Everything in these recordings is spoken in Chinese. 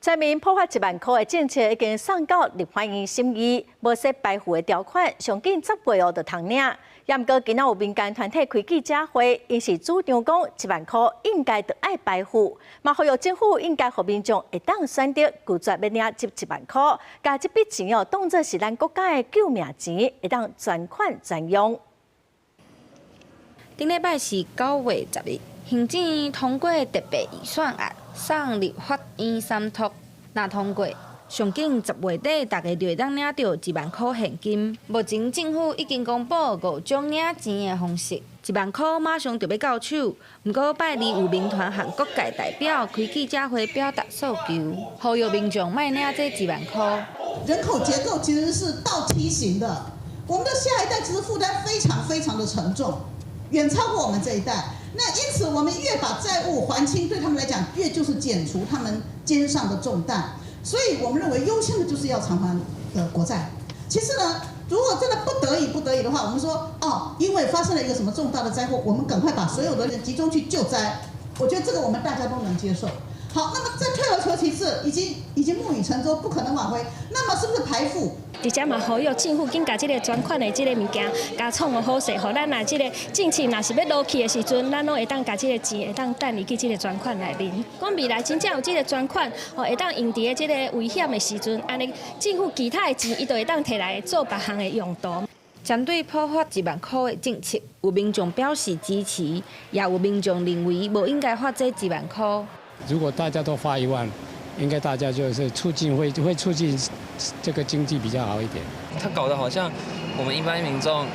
全面破发1万块的政策已经送到立法院审议，无设排付的条款，上紧10月就通领。也毋过，今仔有民间团体开记者会，因是主张讲1万块应该就爱排付，嘛呼吁政府应该互民众会当选择拒绝要领这1万块，甲这笔钱当作是咱国家的救命钱，会当专款专用。顶礼拜是9月10日，行政院通过特别预算案，送立法院3读，若通过，上紧10月底，大家就会当领到1万块现金。目前政府已经公布5种领钱的方式，1万块马上就要到手。不过拜二有民团和各界代表开记者会表达诉求，呼吁民众莫领这1万块。人口结构其实是倒梯形的，我们的下一代其实负担非常的沉重。 远超过我们这一代，那因此我们越把债务还清，对他们来讲越就是减除他们肩上的重担。所以我们认为优先的就是要偿还的国债。其次呢，如果真的不得已的话，我们说因为发生了一个什么重大的灾祸，我们赶快把所有的人集中去救灾。我觉得这个我们大家都能接受。好，那么这退而求其次，已经木已成舟，不可能挽回。那么是不是排付？ 而且嘛，呼吁政府紧甲这个专款的这个物件，甲创个好势，互咱若这个政策若是要落去的时阵，咱拢会当甲这个钱会当等入去这个专款内面。讲未来真正有这个专款，会当用伫这个危险的时阵，安尼政府其他的钱，伊就会当摕来做别项的用途。针对破发1万块的政策，有民众表示支持，也有民众认为无应该发这1万块。 如果大家都发1万，应该大家就是会促进这个经济比较好一点。他搞得好像我们一般民众，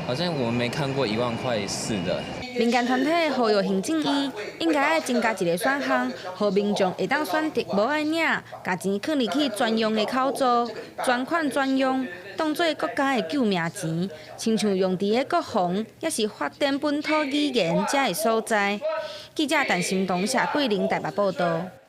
好像我们没看过1万块似的。民间团体呼吁行政院应该要增加一个选项，让民众会当选择无爱领，把钱放入去专用的口座，专款专用，当做国家的救命钱，亲像用伫个国防，也是发展本土语言这的所在。记者陈心东、谢桂玲台北报道。